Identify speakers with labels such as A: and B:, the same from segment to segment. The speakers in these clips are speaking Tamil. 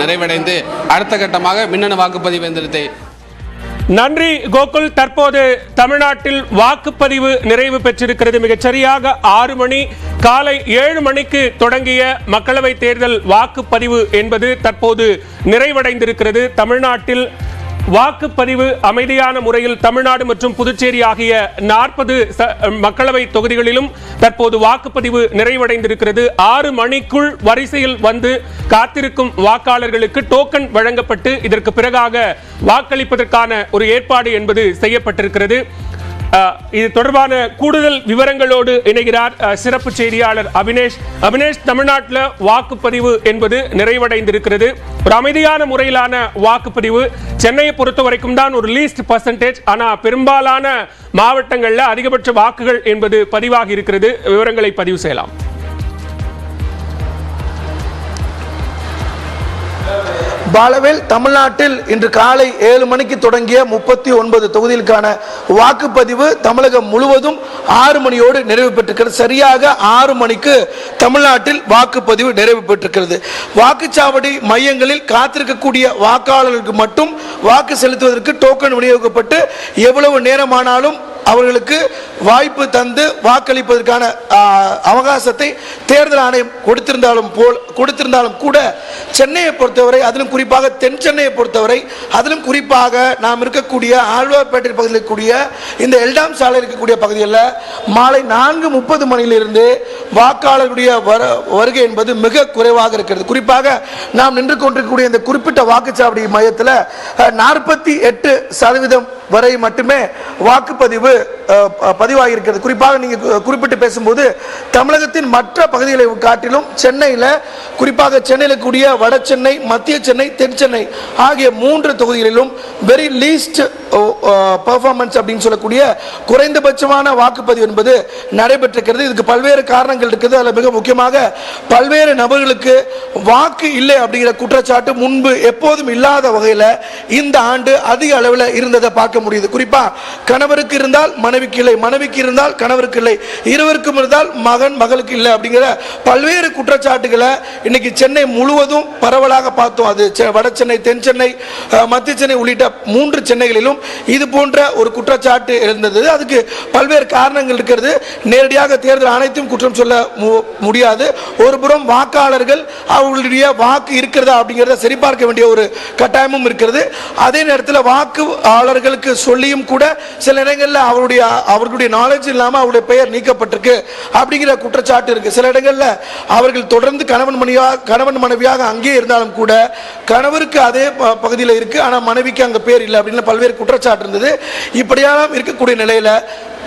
A: நிறைவடைந்து அடுத்த கட்டமாக மின்னணு வாக்குப்பதிவு எந்திரத்தை.
B: நன்றி கோகுல். தற்போது தமிழ்நாட்டில் வாக்குப்பதிவு நிறைவு பெற்றிருக்கிறது. மிகச் சரியாக 6 மணி காலை 7 மணிக்கு தொடங்கிய மக்களவை தேர்தல் வாக்குப்பதிவு என்பது தற்போது நிறைவடைந்திருக்கிறது. தமிழ்நாட்டில் வாக்குப்பதிவு அமைதியான முறையில் தமிழ்நாடு மற்றும் புதுச்சேரி ஆகிய 40 மக்களவை தொகுதிகளிலும் தற்போது வாக்குப்பதிவு நிறைவடைந்திருக்கிறது. 6 மணிக்குள் வரிசையில் வந்து காத்திருக்கும் வாக்காளர்களுக்கு டோக்கன் வழங்கப்பட்டு இதற்கு பிறகாக வாக்களிப்பதற்கான ஒரு ஏற்பாடு என்பது செய்யப்பட்டிருக்கிறது. இது தொடர்பான கூடுதல் விவரங்களோடு இணைகிறார் சிறப்பு செய்தியாளர் அபினேஷ். தமிழ்நாட்டில் வாக்குப்பதிவு என்பது நிறைவடைந்திருக்கிறது. ஒரு அமைதியான முறையிலான வாக்குப்பதிவு. சென்னையை பொறுத்த வரைக்கும் தான் ஒரு லீஸ்ட் பர்சன்டேஜ், ஆனால் பெரும்பாலான மாவட்டங்களில் அதிகபட்ச வாக்குகள் என்பது பதிவாகி இருக்கிறது. விவரங்களை பதிவு செய்யலாம்.
C: பாலவேல், தமிழ்நாட்டில் இன்று காலை 7 மணிக்கு தொடங்கிய 39 தொகுதிகளுக்கான வாக்குப்பதிவு தமிழகம் முழுவதும் 6 மணியோடு நிறைவு பெற்றிருக்கிறது. சரியாக 6 மணிக்கு தமிழ்நாட்டில் வாக்குப்பதிவு நிறைவு பெற்றிருக்கிறது. வாக்குச்சாவடி மையங்களில் காத்திருக்கக்கூடிய வாக்காளர்களுக்கு மட்டும் வாக்கு செலுத்துவதற்கு டோக்கன் விநியோகிக்கப்பட்டு எவ்வளவு நேரமானாலும் அவர்களுக்கு வாய்ப்பு தந்து வாக்களிப்பதற்கான அவகாசத்தை தேர்தல் ஆணையம் கொடுத்திருந்தாலும் கூட சென்னையை பொறுத்தவரை, அதிலும் குறிப்பாக தென் சென்னையை பொறுத்தவரை, அதிலும் குறிப்பாக நாம் இருக்கக்கூடிய ஆழ்வார்பேட்டை பகுதியில் இருக்கக்கூடிய இந்த எல்டாம் சாலை இருக்கக்கூடிய பகுதிகளில் மாலை 4:30 மணியிலிருந்து வாக்காளர்களுடைய வருகை என்பது மிக குறைவாக இருக்கிறது. குறிப்பாக நாம் நின்று கொண்டிருக்கக்கூடிய இந்த குறிப்பிட்ட வாக்குச்சாவடி மையத்தில் 48% வரை மட்டுமே வாக்குப்பதிவு பதிவாகியிருக்கிறது. குறிப்பாக நீங்கள் குறிப்பிட்டு பேசும்போது தமிழகத்தின் மற்ற பகுதிகளை காட்டிலும் சென்னையில், குறிப்பாக சென்னையில் கூடிய வட சென்னை, மத்திய சென்னை, தென் சென்னை ஆகிய 3 தொகுதிகளிலும் வெரி லீஸ்ட் பெர்ஃபார்மன்ஸ் அப்படின்னு சொல்லக்கூடிய குறைந்தபட்சமான வாக்குப்பதிவு என்பது நடைபெற்றிருக்கிறது. இதுக்கு பல்வேறு காரணங்கள் இருக்குது. அதில் மிக முக்கியமாக பல்வேறு நபர்களுக்கு வாக்கு இல்லை அப்படிங்கிற குற்றச்சாட்டு முன்பு எப்போதும் இல்லாத வகையில் இந்த ஆண்டு அதிக அளவில் இருந்ததை பார்க்க முடியுது. குறிப்பாக கணவருக்கு இருந்தால் மனைவிக்கு இல்லை, மனைவிக்கு இருந்தால் கணவருக்கு இல்லை, இருவருக்கும் இருந்தால் மகன் மகளுக்கு இல்லை அப்படிங்கிற பல்வேறு குற்றச்சாட்டுகளை இன்னைக்கு சென்னை முழுவதும் பரவலாக பார்த்தோம். அது வட சென்னை, தென் சென்னை, மத்திய சென்னை உள்ளிட்ட 3 சென்னைகளிலும் இது போன்ற ஒரு குற்றச்சாட்டு இருந்தது. அதுக்கு பல்வேறு காரணங்கள் இருக்கிறது. நேரடியாக தேர்தல் ஆணையத்தையும் குற்றம் சொல்ல முடியாது. ஒருபுறம் வாக்காளர்கள் அவர்களுடைய வாக்கு இருக்கிறதா அப்படிங்கிறத சரிபார்க்க வேண்டிய ஒரு கட்டாயமும் இருக்கிறது. அதே நேரத்தில் வாக்காளர்களுக்கு சொல்லியும் கூட சில இடங்களில் அவர்களுடைய நாலேஜ் இல்லாமல் அவருடைய பெயர் நீக்கப்பட்டிருக்கு அப்படிங்கிற குற்றச்சாட்டு இருக்கு. சில இடங்களில் அவர்கள் தொடர்ந்து கணவன் மனைவியாக அங்கே இருந்தாலும் கூட கணவருக்கு அதே பகுதியில் இருக்கு, ஆனால் மனைவிக்கு அங்கே பேர் இல்லை அப்படின்னு பல்வேறு குற்றச்சாட்டு இருந்தது. இப்படியெல்லாம் இருக்கக்கூடிய நிலையில்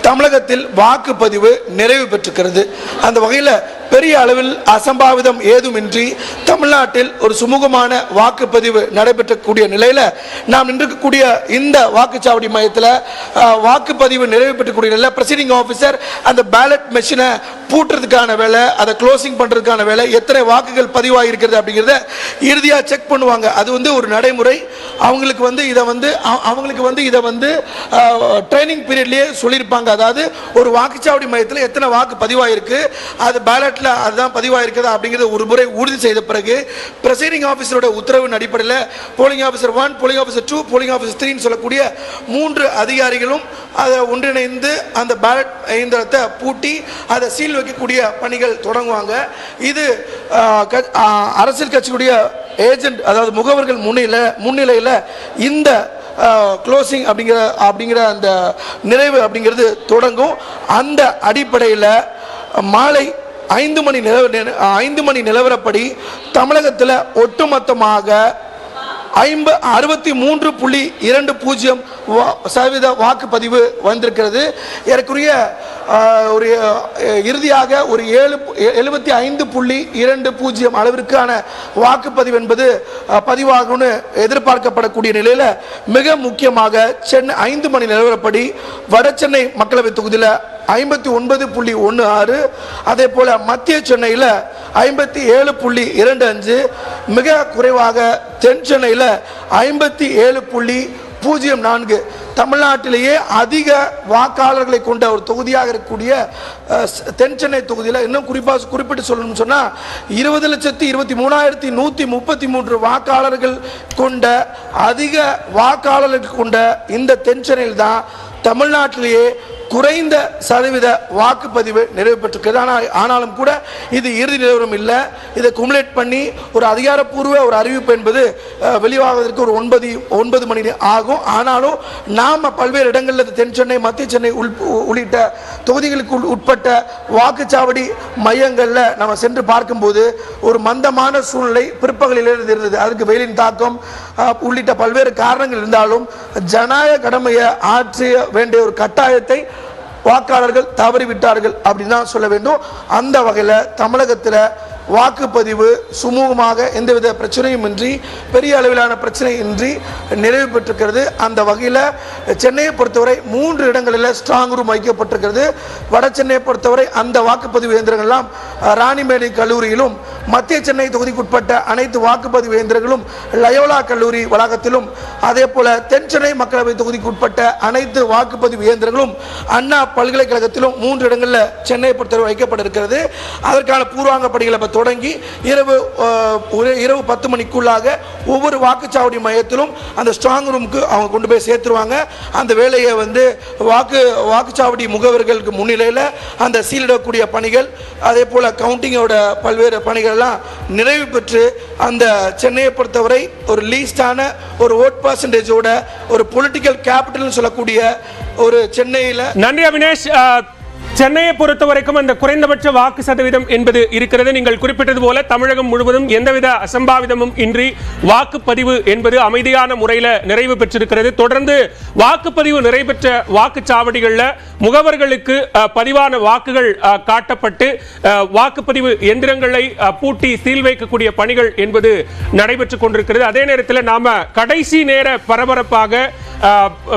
C: தமிழகத்தில் வாக்குப்பதிவு நிறைவு பெற்றிருக்கிறது. அந்த வகையில் பெரிய அளவில் அசம்பாவிதம் ஏதுமின்றி தமிழ்நாட்டில் ஒரு சுமூகமான வாக்குப்பதிவு நடைபெற்றக்கூடிய நிலையில் நாம் நின்றிருக்கக்கூடிய இந்த வாக்குச்சாவடி மையத்தில் வாக்குப்பதிவு நிறைவு பெற்றக்கூடிய நிலையில் ப்ரெசைடிங் ஆஃபீஸர் அந்த பேலட் மெஷினை பூட்டுறதுக்கான வேலை, அதை க்ளோசிங் பண்ணுறதுக்கான வேலை, எத்தனை வாக்குகள் பதிவாகிருக்கிறது அப்படிங்கிறத இறுதியாக செக் பண்ணுவாங்க. அது ஒரு நடைமுறை. அவங்களுக்கு இதை ட்ரைனிங் பீரியட்லேயே சொல்லியிருப்பாங்க. அதாவது ஒரு வாக்குச்சாவடி மையத்தில் எத்தனை வாக்கு பதிவாயிருக்கு, அது பேலட்டில் அதுதான் பதிவாயிருக்குது அப்படிங்கிறது ஒரு முறை உறுதி செய்த பிறகு பிரசைடிங் ஆஃபீஸரோட உத்தரவின் அடிப்படையில் polling officer 1, polling officer 2, polling officer 3 சொல்லக்கூடிய 3 அதிகாரிகளும் அதை ஒன்றிணைந்து அந்த பேலட் இயந்திரத்தை பூட்டி அதை சீல் வைக்கக்கூடிய பணிகள் தொடங்குவாங்க. இது அரசியல் கட்சியுடைய ஏஜென்ட், அதாவது முகவர்கள் முன்னிலையில் இந்த க்ளோசிங் அப்படிங்கிற அந்த நிறைவு அப்படிங்கிறது தொடங்கும். அந்த அடிப்படையில் மாலை 5 மணி நிலவரப்படி தமிழகத்தில் ஒட்டுமொத்தமாக 63.20% வாக்குப்பதிவு வந்திருக்கிறது. ஏறக்குறைய ஒரு இறுதியாக ஒரு 75.20 அளவிற்கான வாக்குப்பதிவு என்பது பதிவாகும்னு எதிர்பார்க்கப்படக்கூடிய நிலையில் மிக முக்கியமாக சென்னை 5 மணி நிலவரப்படி வட சென்னை மக்களவை தொகுதியில் 59.16, அதே போல மத்திய சென்னையில் 57.25, மிக குறைவாக தென் சென்னையில் 57.04. தமிழ்நாட்டிலேயே அதிக வாக்காளர்களை கொண்ட ஒரு தொகுதியாக இருக்கக்கூடிய தென் சென்னை தொகுதியில் இன்னும் குறிப்பிட்டு சொல்லணும்னு சொன்னால் 20,23,133 வாக்காளர்கள் கொண்ட அதிக வாக்காளர்கள் கொண்ட இந்த தென் சென்னையில் தான் தமிழ்நாட்டிலேயே குறைந்த சதவீத வாக்குப்பதிவு நிறைவு பெற்றிருக்கிறது. ஆனாலும் கூட இது இறுதி நிலவரம் இல்லை. இதை குமுலேட் பண்ணி ஒரு அதிகாரப்பூர்வ ஒரு அறிவிப்பு என்பது வெளியாவதற்கு ஒரு 9 மணி ஆகும். ஆனாலும் நாம் பல்வேறு இடங்களில் தென் சென்னை, மத்திய சென்னை உள்ளிட்ட தொகுதிகளுக்கு உட்பட்ட வாக்குச்சாவடி மையங்களில் நம்ம சென்று பார்க்கும்போது ஒரு மந்தமான சூழ்நிலை பிற்பகலில் இருந்தது. அதுக்கு வெயிலின் தாக்கம் உள்ளிட்ட பல்வேறு காரணங்கள் இருந்தாலும் ஜனநாயக கடமையை ஆற்ற வேண்டிய ஒரு கட்டாயத்தை வாக்காளர்கள் தவறிவிட்டார்கள் அப்படின்னு தான் சொல்ல வேண்டும். அந்த வகையில் தமிழகத்தில் வாக்குப்பதிவு சுமூகமாக எந்தவித பிரச்சனையும் இன்றி, பெரிய அளவிலான பிரச்சனை இன்றி நிறைவு பெற்றிருக்கிறது. அந்த வகையில் சென்னையை பொறுத்தவரை 3 இடங்களில் ஸ்ட்ராங் ரூம் வைக்கப்பட்டிருக்கிறது. வட சென்னையை பொறுத்தவரை அந்த வாக்குப்பதிவு இயந்திரங்கள்லாம் ராணிமேரி கல்லூரியிலும், மத்திய சென்னை தொகுதிக்குட்பட்ட அனைத்து வாக்குப்பதிவு இயந்திரங்களும் லயோலா கல்லூரி வளாகத்திலும், அதே போல தென் சென்னை மக்களவை தொகுதிக்குட்பட்ட அனைத்து வாக்குப்பதிவு இயந்திரங்களும் அண்ணா பல்கலைக்கழகத்திலும் 3 இடங்களில் சென்னையை பொறுத்தவரை வைக்கப்பட்டிருக்கிறது. அதற்கான பூர்வாங்க பணிகளை தொடங்கி இரவு 10 மணிக்குள்ளாக ஒவ்வொரு வாக்குச்சாவடி மையத்திலும் அந்த ஸ்ட்ராங் ரூமுக்கு அவங்க கொண்டு போய் சேர்த்துருவாங்க. அந்த வேலையை வாக்குச்சாவடி முகவர்களுக்கு முன்னிலையில் அந்த சீலிடக்கூடிய பணிகள், அதே போல கவுண்டிங்கோட பல்வேறு பணிகள் எல்லாம் நிறைவு பெற்று அந்த சென்னையை பொறுத்தவரை ஒரு லீஸ்டான ஒரு ஓட் பர்சன்டேஜோட ஒரு பொலிட்டிக்கல் கேபிட்டல் சொல்லக்கூடிய ஒரு சென்னையில்.
B: நன்றி அவினேஷ். சென்னையை பொறுத்த வரைக்கும் அந்த குறைந்தபட்ச வாக்கு சதவீதம் என்பது இருக்கிறது. நீங்கள் குறிப்பிட்டது போல தமிழகம் முழுவதும் எந்தவித அசம்பாவிதமும் இன்றி வாக்குப்பதிவு என்பது அமைதியான முறையில் நிறைவு பெற்றிருக்கிறது. தொடர்ந்து வாக்குப்பதிவு நிறைவேற்ற வாக்குச்சாவடிகளில் முகவர்களுக்கு பதிவான வாக்குகள் காட்டப்பட்டு வாக்குப்பதிவு எந்திரங்களை பூட்டி சீல் வைக்கக்கூடிய பணிகள் என்பது நடைபெற்றுக் கொண்டிருக்கிறது. அதே நேரத்தில் நாம கடைசி நேர பரபரப்பாக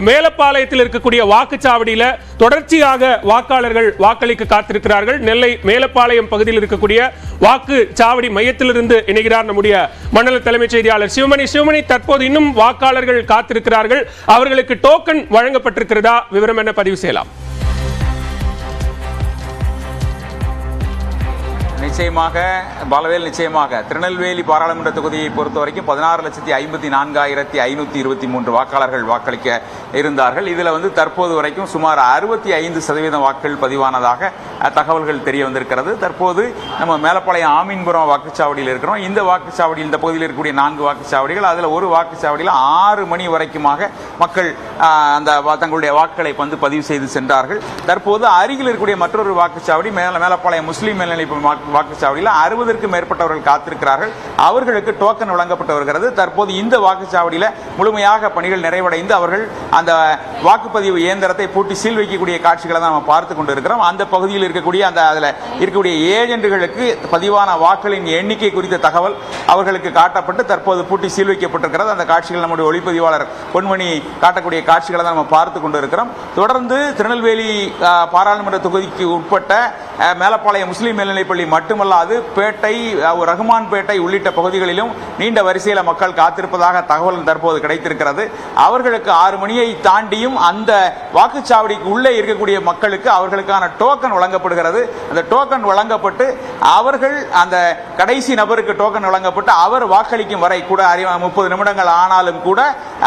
B: மேலப்பாளையத்தில் இருக்கக்கூடிய வாக்குச்சாவடியில் தொடர்ச்சியாக வாக்காளர்கள் வாக்களிக்க காத்திருக்கிறார்கள். நெல்லை மேலப்பாளையம் பகுதியில் இருக்கக்கூடிய வாக்குச்சாவடி மையத்திலிருந்து இணைகிறார் நம்முடைய மண்டல தலைமைச் செய்தியாளர் சிவமணி. தற்போது இன்னும் வாக்காளர்கள் காத்திருக்கிறார்கள். அவர்களுக்கு டோக்கன் வழங்கப்பட்டிருக்கிறதா? விவரம் என்ன பதிவு செய்யலாம்?
D: நிச்சயமாக பாலவேல், நிச்சயமாக திருநெல்வேலி பாராளுமன்ற தொகுதியை பொறுத்த வரைக்கும் 16,54,523 வாக்காளர்கள் வாக்களிக்க இருந்தார்கள். இதில் தற்போது வரைக்கும் சுமார் 65% வாக்குகள் பதிவானதாக தகவல்கள் தெரிய வந்திருக்கிறது. தற்போது நம்ம மேலப்பாளையம் ஆமீன்புரம் வாக்குச்சாவடியில் இருக்கிறோம். இந்த வாக்குச்சாவடியில், இந்த பகுதியில் இருக்கக்கூடிய 4 வாக்குச்சாவடிகள், அதில் ஒரு வாக்குச்சாவடியில் 6 மணி வரைக்குமாக மக்கள் அந்த தங்களுடைய வாக்குகளை பதிவு செய்து சென்றார்கள். தற்போது அருகில் இருக்கக்கூடிய மற்றொரு வாக்குச்சாவடி மேலப்பாளையம் முஸ்லீம் மேல்நிலை வாக்குச்சாவடியில் 60க்கும் மேற்பட்டவர்கள் காத்திருக்கிறார்கள். அவர்களுக்கு டோக்கன் வழங்கப்பட்டு வருகிறது. தற்போது இந்த வாக்குச்சாவடியில் முழுமையாக பணிகள் நிறைவடைந்து அவர்கள் அந்த வாக்குப்பதிவு இயந்திரத்தை பூட்டி சீல் வைக்கக்கூடிய காட்சிகளை தான் நம்ம பார்த்து கொண்டு இருக்கிறோம். அந்த பகுதியில் இருக்கக்கூடிய அதில் இருக்கக்கூடிய ஏஜென்ட்டுகளுக்கு பதிவான வாக்குகளின் எண்ணிக்கை குறித்த தகவல் அவர்களுக்கு காட்டப்பட்டு தற்போது பூட்டி சீல் வைக்கப்பட்டிருக்கிறது. அந்த காட்சிகள் நம்முடைய ஒளிப்பதிவாளர் பொன்மணி காட்டக்கூடிய காட்சிகளை தான் நம்ம பார்த்து கொண்டு இருக்கிறோம். தொடர்ந்து திருநெல்வேலி பாராளுமன்ற தொகுதிக்கு உட்பட்ட மேலப்பாளையம் முஸ்லீம் மேல்நிலைப்பள்ளி மட்டுமல்லாது பேட்டை, ரகுமான்பேட்டை உள்ளிட்ட பகுதிகளிலும் நீண்ட வரிசையில் மக்கள் காத்திருப்பதாக தகவல் தற்போது கிடைத்திருக்கிறது. அவர்களுக்கு 6 மணியை தாண்டியும் அந்த வாக்குச்சாவடிக்கு உள்ளே இருக்கக்கூடிய மக்களுக்கு அவர்களுக்கான டோக்கன் வழங்கப்படுகிறது. அந்த டோக்கன் வழங்கப்பட்டு அவர்கள் அந்த கடைசி நபருக்கு டோக்கன் வழங்கப்பட்டு அவர் வாக்களிக்கும் வரை கூட 30 நிமிடங்கள் ஆனாலும் கூட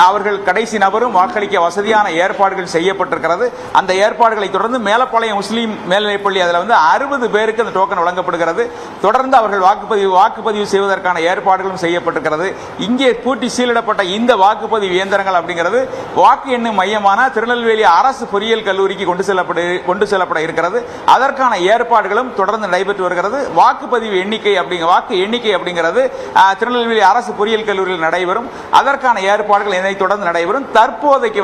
D: அவர்கள் கடைசி நபரும் வாக்களிக்க வசதியான ஏற்பாடுகள் செய்யப்பட்டிருக்கிறது. அந்த ஏற்பாடுகளை தொடர்ந்து மேலப்பாளையம் முஸ்லீம் மேல்நிலைப்பள்ளி அதில் 60 பேருக்கு அந்த டோக்கன் வழங்கப்படுகிறது. தொடர்ந்து அவர்கள் வாக்குப்பதிவு செய்வதற்கான ஏற்பாடுகளும் செய்யப்பட்டிருக்கிறது. இங்கே பூட்டி சீலிடப்பட்ட இந்த வாக்குப்பதிவு இயந்திரங்கள் அப்படிங்கிறது வாக்கு எண்ணும் மையமான திருநெல்வேலி அரசு பொறியியல் கல்லூரிக்கு கொண்டு செல்லப்பட இருக்கிறது. அதற்கான ஏற்பாடுகளும் தொடர்ந்து நடைபெற்று வருகிறது. வாக்குப்பதிவு வாக்கு எண்ணிக்கை அப்படிங்கிறது திருநெல்வேலி அரசு பொறியியல் கல்லூரியில் நடைபெறும். அதற்கான ஏற்பாடுகள் இதனை தொடர்ந்து நடைபெறும். தற்போதைக்கு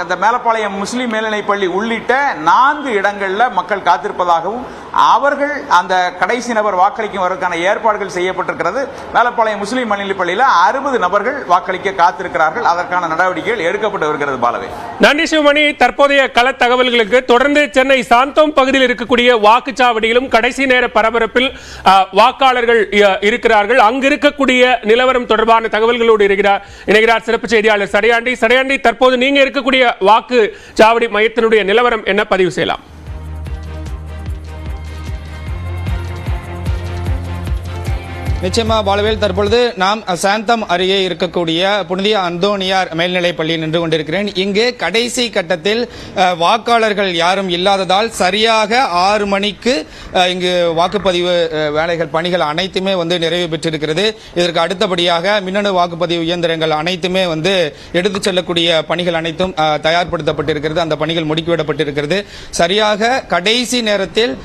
D: அந்த மேலப்பாளையம் முஸ்லீம் மேல்நிலைப்பள்ளி உள்ளிட்ட 4 இடங்களில் மக்கள் காத்திருப்பதாகவும் அவர்கள் அந்த கடைசி நபர் வாக்களிக்கும் வருவதற்கான ஏற்பாடுகள் செய்யப்பட்டிருக்கிறது. மேலப்பாளையம் முஸ்லீம் மேல்நிலைப்பள்ளியில் 60 நபர்கள் வாக்களிக்க காத்திருக்கிறார்கள். அதற்கான நடவடிக்கைகள் எடுக்கப்பட்டு வருகிறது. பாலவே,
B: நன்றி சிவமணி. தற்போதைய கள தகவல்களுக்கு தொடர்ந்து சென்னை சாந்தோம் பகுதியில் இருக்கக்கூடிய வாக்குச்சாவடியிலும் கடைசி நேர பரபரப்பில் வாக்காளர்கள் இருக்கிறார்கள். அங்கு இருக்கக்கூடிய நிலவரம் தொடர்பான தகவல்களோடு இணைகிறார் சிறப்பு செய்தியாளர் சடையாண்டி. தற்போது நீங்க இருக்கக்கூடிய வாக்கு சாவடி மையத்தினுடைய நிலவரம் என்ன பதிவு செய்யலாம்?
E: நிச்சயமா பாலவேல், தற்பொழுது நாம் சாந்தம் அருகே இருக்கக்கூடிய புனித அந்தோனியார் மேல்நிலைப் பள்ளியில் நின்று கொண்டிருக்கிறேன். இங்கு கடைசி கட்டத்தில் வாக்காளர்கள் யாரும் இல்லாததால் சரியாக 6 மணிக்கு இங்கு வாக்குப்பதிவு வேலைகள் பணிகள் அனைத்துமே நிறைவு பெற்றிருக்கிறது. இதற்கு அடுத்தபடியாக மின்னணு வாக்குப்பதிவு இயந்திரங்கள் அனைத்துமே எடுத்துச் செல்லக்கூடிய பணிகள் அனைத்தும் தயார்படுத்தப்பட்டிருக்கிறது. அந்த பணிகள் முடுக்கிவிடப்பட்டிருக்கிறது. சரியாக கடைசி நேரத்தில்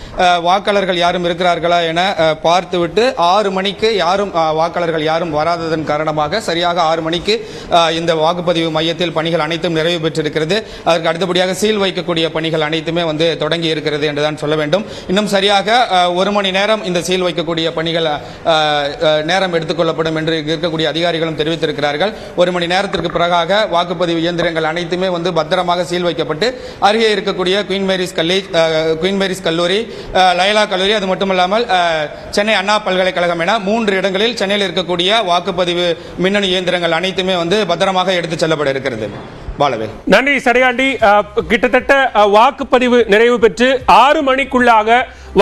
E: வாக்காளர்கள் யாரும் இருக்கிறார்களா என பார்த்துவிட்டு 6 மணிக்கு வாக்காளர்கள் யாரும் வராததன் காரணமாக சரியாக 6 மணிக்கு இந்த வாக்குப்பதிவு மையத்தில் பணிகள் அனைத்தும் நிறைவு பெற்றிருக்கிறது. அதற்கு அடுத்தபடியாக சீல் வைக்கக்கூடிய பணிகள் அனைத்துமே தொடங்கி இருக்கிறது என்றுதான் சொல்ல வேண்டும். இன்னும் சரியாக 1 மணி நேரம் இந்த சீல் வைக்கக்கூடிய பணிகள் நேரம் எடுத்துக்கொள்ளப்படும் என்று இருக்கக்கூடிய அதிகாரிகளும் தெரிவித்திருக்கிறார்கள். 1 மணி நேரத்திற்கு பிறகாக வாக்குப்பதிவு இயந்திரங்கள் அனைத்துமே பத்திரமாக சீல் வைக்கப்பட்டு அருகே இருக்கக்கூடிய குயின் மேரிஸ் கல்லூரி, லயலா கல்லூரி, அது மட்டுமல்லாமல் சென்னை அண்ணா பல்கலைக்கழகம் என 3 இடங்களில் சென்னையில் இருக்கக்கூடிய வாக்குப்பதிவு மின்னணு இயந்திரங்கள் அனைத்துமே பத்திரமாக எடுத்துச் செல்லப்பட இருக்கிறது. பாலவேல்,
B: நன்றி சடையாண்டி. கிட்டத்தட்ட வாக்குப்பதிவு நிறைவு பெற்று 6 மணிக்குள்ளாக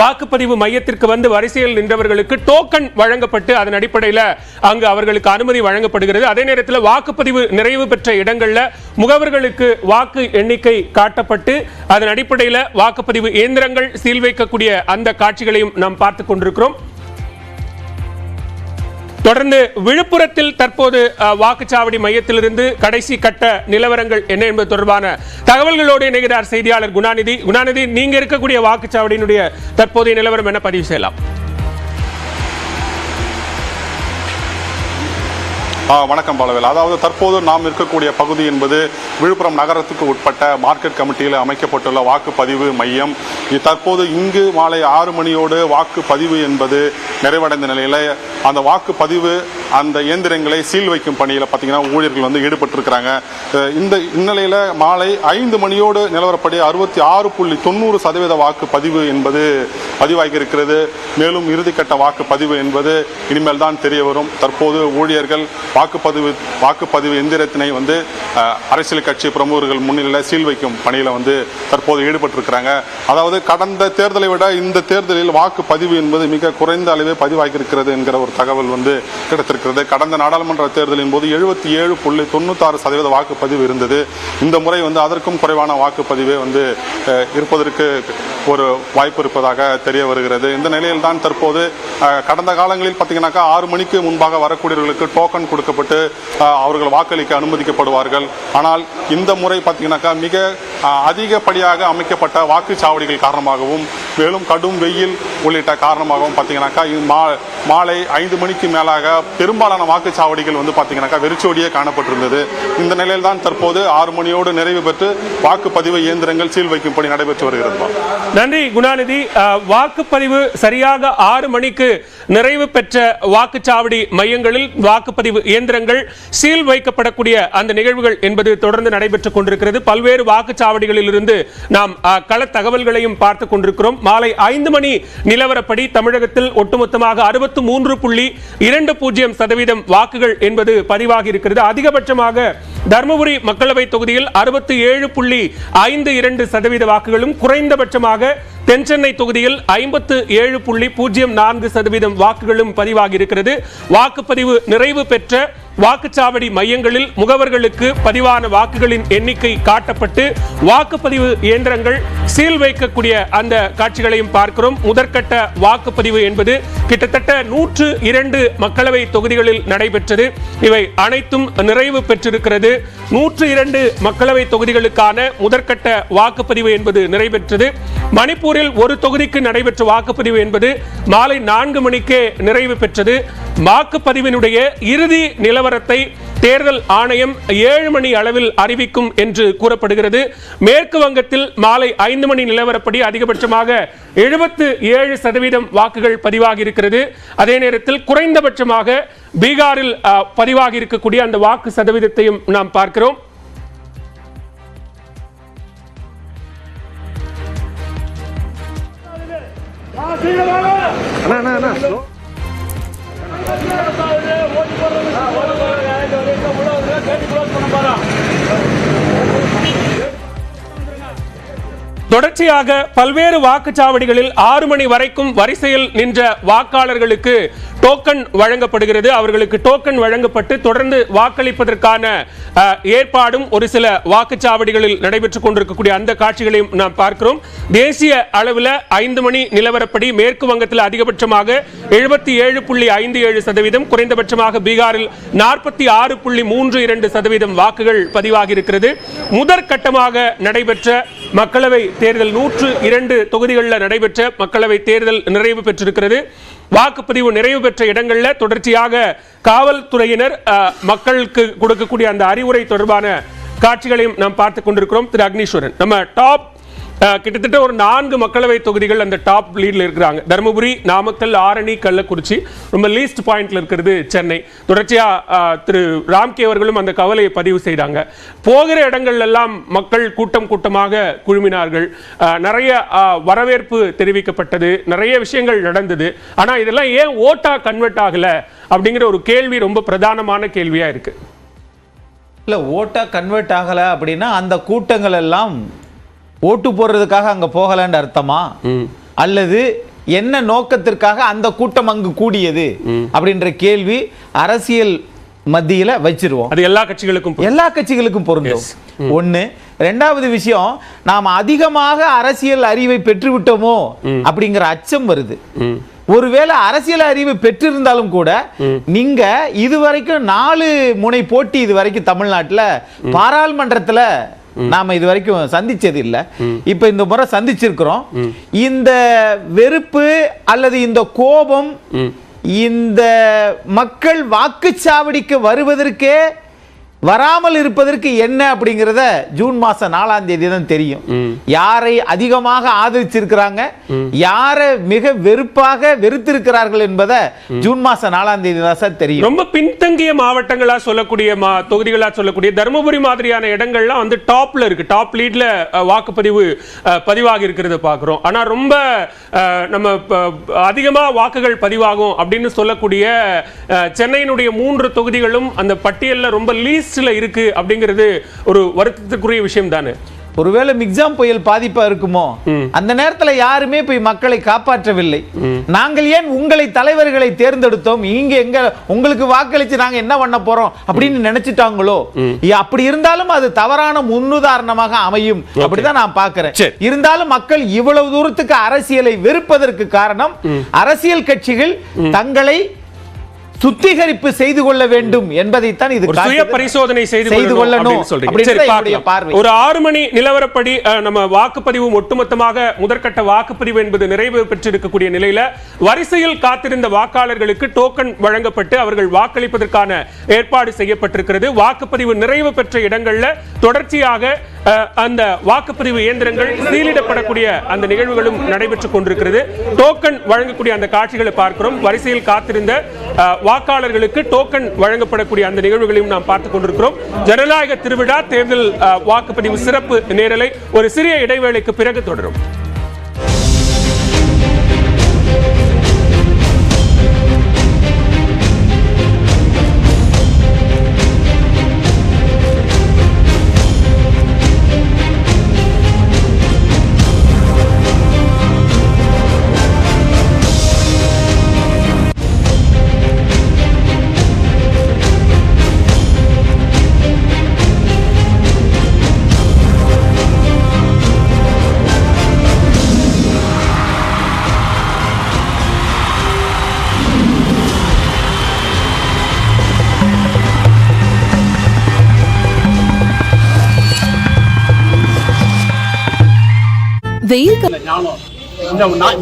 B: வாக்குப்பதிவு மையத்திற்கு வரிசையில் நின்றவர்களுக்கு டோக்கன் வழங்கப்பட்டு அதன் அடிப்படையில் அங்கு அவர்களுக்கு அனுமதி வழங்கப்படுகிறது. அதே நேரத்தில் வாக்குப்பதிவு நிறைவு பெற்ற இடங்களில் முகவர்களுக்கு வாக்கு எண்ணிக்கை காட்டப்பட்டு அதன் அடிப்படையில் வாக்குப்பதிவு இயந்திரங்கள் சீல் வைக்கக்கூடிய அந்த காட்சிகளையும் நாம் பார்த்துக் கொண்டிருக்கிறோம். தொடர்ந்து விழுப்புரத்தில் தற்போது வாக்குச்சாவடி மையத்திலிருந்து கடைசி கட்ட நிலவரங்கள் என்ன என்பது தொடர்பான தகவல்களோடு இணைகிறார் செய்தியாளர் குணாநிதி. குணாநிதி, நீங்க இருக்கக்கூடிய வாக்குச்சாவடியினுடைய தற்போதைய நிலவரம் என்ன பதிவு செய்யலாம்?
F: வணக்கம் பாலவேல். அதாவது தற்போது நாம் இருக்கக்கூடிய பகுதி என்பது விழுப்புரம் நகரத்துக்கு உட்பட்ட மார்க்கெட் கமிட்டியில் அமைக்கப்பட்டுள்ள வாக்குப்பதிவு மையம். தற்போது இங்கு மாலை 6 மணியோடு வாக்குப்பதிவு என்பது நிறைவடைந்த நிலையில் அந்த வாக்குப்பதிவு அந்த இயந்திரங்களை சீல் வைக்கும் பணியில் பார்த்தீங்கன்னா ஊழியர்கள் ஈடுபட்டிருக்கிறாங்க. இந்த இந்நிலையில் மாலை 5 மணியோடு நிலவரப்படி 66.90% வாக்குப்பதிவு என்பது பதிவாகி இருக்கிறது. மேலும் இறுதிக்கட்ட வாக்குப்பதிவு என்பது இனிமேல் தான் தெரிய வரும். தற்போது ஊழியர்கள் வாக்குப்பதிவு எந்திரத்தினை அரசியல் கட்சி பிரமுகர்கள் முன்னிலையில் சீல் வைக்கும் பணியில் தற்போது ஈடுபட்டிருக்கிறாங்க. அதாவது கடந்த தேர்தலை விட இந்த தேர்தலில் வாக்குப்பதிவு என்பது மிக குறைந்த அளவே பதிவாகியிருக்கிறது என்கிற ஒரு தகவல் கிடைத்திருக்கிறது. கடந்த நாடாளுமன்ற தேர்தலின் போது 77.96% வாக்குப்பதிவு இருந்தது. இந்த முறை அதற்கும் குறைவான வாக்குப்பதிவே இருப்பதற்கு ஒரு வாய்ப்பு இருப்பதாக தெரிய வருகிறது. இந்த நிலையில் தான் தற்போது கடந்த காலங்களில் பார்த்தீங்கன்னாக்கா 6 மணிக்கு முன்பாக வரக்கூடியவர்களுக்கு டோக்கன் கொடுக்கப்பட்டு அவர்கள் வாக்களிக்க அனுமதிக்கப்படுவார்கள். ஆனால் இந்த முறை பார்த்தீங்கன்னாக்கா மிக அதிகப்படியாக அமைக்கப்பட்ட வாக்குச்சாவடிகள் காரணமாகவும் மேலும் கடும் வெயில் உள்ளிட்ட காரணமாகவும் பார்த்தீங்கன்னாக்கா மாலை 5 மணிக்கு மேலாக பெரும்பாலான வாக்குச்சாவடிகள் பார்த்தீங்கன்னாக்கா வெறிச்சோடியே காணப்பட்டிருந்தது. இந்த நிலையில் தான் தற்போது 6 மணியோடு நிறைவு பெற்று வாக்குப்பதிவு இயந்திரங்கள் சீல் வைக்கும் பணி நடைபெற்று வருகிறது.
B: நன்றி குணாநிதி. வாக்குப்பதிவு சரியாக 6 மணிக்கு நிறைவு பெற்ற வாக்குச்சாவடி மையங்களில் வாக்குப்பதிவு இயந்திரங்கள் சீல் வைக்கப்படக்கூடிய அந்த நிகழ்வுகள் என்பது தொடர்ந்து நடைபெற்றுக் கொண்டிருக்கிறது. பல்வேறு வாக்குச்சாவடிகளில் இருந்து நாம் கள தகவல்களையும் பார்த்துக் கொண்டிருக்கிறோம். மாலை 5 மணி நிலவரப்படி தமிழகத்தில் ஒட்டுமொத்தமாக 63.20% வாக்குகள் என்பது பதிவாகி இருக்கிறது. அதிகபட்சமாக தர்மபுரி மக்களவை தொகுதியில் 67.52% வாக்குகளும், குறைந்தபட்சமாக தென்சென்னை தொகுதியில் 57.04% வாக்குகளும் பதிவாகி இருக்கிறது. வாக்குப்பதிவு நிறைவு பெற்ற வாக்குச்சாவடி மையங்களில் முகவர்களுக்கு பதிவான வாக்குகளின் எண்ணிக்கை காட்டப்பட்டு வாக்குப்பதிவு இயந்திரங்கள் சீல் வைக்கக்கூடிய அந்த காட்சிகளையும் பார்க்கிறோம். முதற்கட்ட வாக்குப்பதிவு என்பது கிட்டத்தட்ட 102 மக்களவை தொகுதிகளில் நடைபெற்றது. இவை அனைத்தும் நிறைவு பெற்றிருக்கிறது. 102 மக்களவை தொகுதிகளுக்கான முதற்கட்ட வாக்குப்பதிவு என்பது நிறைவேற்றது. மணிப்பூரில் ஒரு தொகுதிக்கு நடைபெற்ற வாக்குப்பதிவு என்பது மாலை 4 மணிக்கே நிறைவு பெற்றது. வாக்குப்பதிவினுடைய இறுதி நிலவரத்தை தேர்தல் ஆணையம் 7 மணி அளவில் அறிவிக்கும் என்று கூறப்படுகிறது. மேற்கு வங்கத்தில் மாலை 5 மணி நிலவரப்படி அதிகபட்சமாக 77% வாக்குகள் பதிவாகி இருக்கிறது. அதே நேரத்தில் குறைந்தபட்சமாக பீகாரில் பதிவாகி இருக்கக்கூடிய அந்த வாக்கு சதவீதத்தையும் நாம் பார்க்கிறோம். தொடர்ச்சியாக பல்வேறு வாக்குச்சாவடிகளில் 6 மணி வரைக்கும் வரிசையில் நின்ற வாக்காளர்களுக்கு டோக்கன் வழங்கப்படுகிறது. அவர்களுக்கு டோக்கன் வழங்கப்பட்டு தொடர்ந்து வாக்களிப்பதற்கான ஏற்பாடும் ஒரு சில வாக்குச்சாவடிகளில் நடைபெற்றுக் கொண்டிருக்கக்கூடிய அந்த காட்சிகளையும் நாம் பார்க்கிறோம். தேசிய அளவில் 5 மணி நிலவரப்படி மேற்கு வங்கத்தில் அதிகபட்சமாக 77.57%, குறைந்தபட்சமாக பீகாரில் 46.32% வாக்குகள் பதிவாகி இருக்கிறது. முதற்கட்டமாக நடைபெற்ற மக்களவை தேர்தல் 102 தொகுதிகளில் நடைபெற்ற மக்களவை தேர்தல் நிறைவு பெற்றிருக்கிறது. வாக்குப்பதிவு நிறைவு பெற்ற இடங்களில் தொடர்ச்சியாக காவல்துறையினர் மக்களுக்கு கொடுக்கக்கூடிய அந்த அறிவுரை தொடர்பான காட்சிகளையும் நாம் பார்த்துக் கொண்டிருக்கிறோம். திரு அக்னீஸ்வரன், நம்ம டாப் கிட்டத்தட்ட ஒரு 4 மக்களவை தொகுதிகள் அந்த டாப் லீட்ல இருக்கிறாங்க. தருமபுரி, நாமக்கல், ஆரணி, கள்ளக்குறிச்சி. ரொம்ப லீஸ்ட் பாயிண்ட்ல இருக்கிறது சென்னை. தொடர்ச்சியா திரு ராம்கே அவர்களும் அந்த கவலையை பதிவு செய்தாங்க. போகிற இடங்கள் எல்லாம் மக்கள் கூட்டமாக குழுமினார்கள். நிறைய வரவேற்பு தெரிவிக்கப்பட்டது, நிறைய விஷயங்கள் நடந்தது. ஆனா இதெல்லாம் ஏன் ஓட்டா கன்வெர்ட் ஆகல அப்படிங்கிற ஒரு கேள்வி ரொம்ப பிரதானமான கேள்வியா இருக்கு.
G: இல்ல, ஓட்டா கன்வெர்ட் ஆகல அப்படின்னா அந்த கூட்டங்கள் எல்லாம் ஓட்டு போடுறதுக்காக அங்க போகலன்னு அர்த்தமா, அல்லது என்ன நோக்கத்திற்காக அந்த கூட்டம் அங்கு கூடியது அப்படின்ற கேள்வி அரசியல் மத்தியில வச்சிருவோம்.
B: அது எல்லா கட்சிகளுக்கும்
G: பொருந்தும். ஒண்ணு. ரெண்டாவது விஷயம், நாம் அதிகமாக அரசியல் அறிவை பெற்றுவிட்டோமோ அப்படிங்கிற அச்சம் வருது. ஒருவேளை அரசியல் அறிவு பெற்றிருந்தாலும் கூட நீங்க இதுவரைக்கும் 4 முனை போட்டி இதுவரைக்கும் தமிழ்நாட்டில் பாராளுமன்றத்தில் நாம இது வரைக்கும் சந்திச்சது இல்ல. இப்ப இந்த முறை சந்திச்சிருக்கிறோம். இந்த வெறுப்பு அல்லது இந்த கோபம் இந்த மக்கள் வாக்குச்சாவடிக்கு வருவதற்கே வராமல் இருப்பதற்கு என்ன அப்படிங்கறத ஜூன் மாசம் 4ஆம் தேதி தான் தெரியும். யாரை அதிகமாக ஆதரிச்சிருக்கிறாங்க, யாரை மிக வெறுத்திருக்கிறார்கள் என்பதை ஜூன் மாசம் 4ஆம் தேதி தான் சார் தெரியும்.
B: ரொம்ப பின்தங்கிய மாவட்டங்களா சொல்லக்கூடிய தொகுதிகளா சொல்லக்கூடிய தருமபுரி மாதிரியான இடங்கள்லாம் வந்து டாப்ல இருக்கு. டாப் லீட்ல வாக்குப்பதிவு பதிவாகி இருக்கிறத பாக்குறோம். ஆனா ரொம்ப நம்ம அதிகமா வாக்குகள் பதிவாகும் அப்படின்னு சொல்லக்கூடிய சென்னையினுடைய 3 தொகுதிகளும் அந்த பட்டியல்ல ரொம்ப லீஸ்ட்ல இருக்கு அப்படிங்கிறது ஒரு வருத்தத்துக்குரிய விஷயம் தானே.
G: ஒருவேளை மிக்ஸாம் புயல் பாதிப்பா இருக்குமோ, அந்த நேரத்தில் யாருமே போய் மக்களை காப்பாற்றவில்லை. நாங்கள் ஏன் உங்களை தலைவர்களை தேர்ந்தெடுத்தோம், இங்க எங்க உங்களுக்கு வாக்களிச்சு நாங்க என்ன பண்ண போறோம் அப்படின்னு நினைச்சிட்டாங்களோ, அப்படி இருந்தாலும் அது தவறான முன்னுதாரணமாக அமையும் அப்படிதான் நான் பார்க்கிறேன். இருந்தாலும் மக்கள் இவ்வளவு தூரத்துக்கு அரசியலை வெறுப்பதற்கு காரணம் அரசியல் கட்சிகள் தங்களை சுத்திகரிப்பு செய்து கொள்ள வேண்டும் என்பதைத்தான் இது
B: சுய பரிசோதனை செய்து கொள்ளணும். ஒரு 6 மணி நிலவரப்படி நம்ம வாக்குப்பதிவு ஒட்டுமொத்தமாக முதற்கட்ட வாக்குப்பதிவு என்பது நிறைவு பெற்றிருக்கக்கூடிய நிலையில வரிசையில் காத்திருந்த வாக்காளர்களுக்கு டோக்கன் வழங்கப்பட்டு அவர்கள் வாக்களிப்பதற்கான ஏற்பாடு செய்யப்பட்டிருக்கிறது. வாக்குப்பதிவு நிறைவு பெற்ற இடங்கள்ல தொடர்ச்சியாக அந்த வாக்குப்பதிவு இயந்திரங்கள் சீலிடப்படக்கூடிய அந்த நிகழ்வுகளும் நடைபெற்றுக் கொண்டிருக்கிறது. டோக்கன் வழங்கக்கூடிய அந்த காட்சிகளை பார்க்கிறோம். வரிசையில் காத்திருந்த வாக்காளர்களுக்கு டோக்கன் வழங்கப்படக்கூடிய அந்த நிகழ்வுகளையும் நாம் பார்த்துக் கொண்டிருக்கிறோம். ஜனநாயக திருவிழா தேர்தல் வாக்குப்பதிவு சிறப்பு நேரலை ஒரு சிறிய இடைவேளைக்கு பிறகு தொடரும்.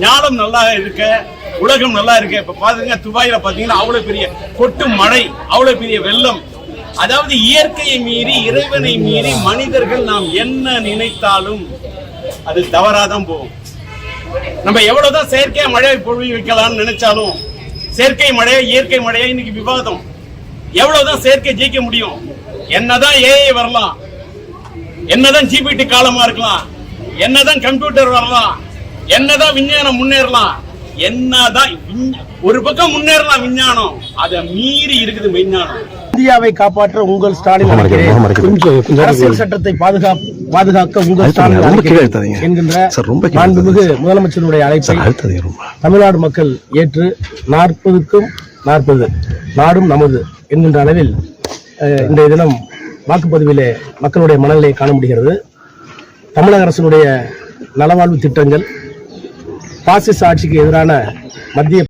H: ஞானம் நல்லா இருக்க, உலகம் நல்லா இருக்க. இப்ப பாத்தீங்கன்னா துபாயில பாத்தீங்கன்னா அவ்வளவு பெரிய கொட்டு மழை, அவ்வளவு பெரிய வெள்ளம். அதாவது இயற்கையை மீறி, இறைவனை மீறி மனிதர்கள் நாம் என்ன நினைத்தாலும் அது தவறாதான் போகும். நம்ம எவ்வளவுதான் செயற்கை மழையை பொழிவு வைக்கலாம்னு நினைச்சாலும் செயற்கை மழையா இயற்கை மழையா இன்னைக்கு விவாதம். எவ்வளவுதான் செயற்கை ஜெயிக்க முடியும்? என்னதான் ஏஐ வரலாம், என்னதான் ஜிபிடி காலமா இருக்கலாம், என்னதான் கம்ப்யூட்டர் வரலாம், என்னதான் விஞ்ஞானம் முன்னேறலாம், என்னதான் ஒரு பக்கம் முன்னேறலாம் விஞ்ஞானம், அதை மீறி இருக்குது விஞ்ஞானம்.
I: இந்தியாவை காப்பாற்ற உங்கள் ஸ்டாலின் அரசியல் சட்டத்தை பாதுகாக்க உங்கள் ஸ்டாலின் என்கின்ற மாண்புமிகு முதலமைச்சருடைய அழைப்பை தமிழ்நாடு மக்கள் ஏற்று 40க்கும் 40 நாடும் நமது என்கின்ற அளவில் இன்றைய தினம் வாக்குப்பதிவிலே மக்களுடைய மனநிலையை காண முடிகிறது. தமிழக அரசினுடைய நலவாழ்வு திட்டங்கள், பாசிச ஆட்சிக்கு எதிரான மத்திய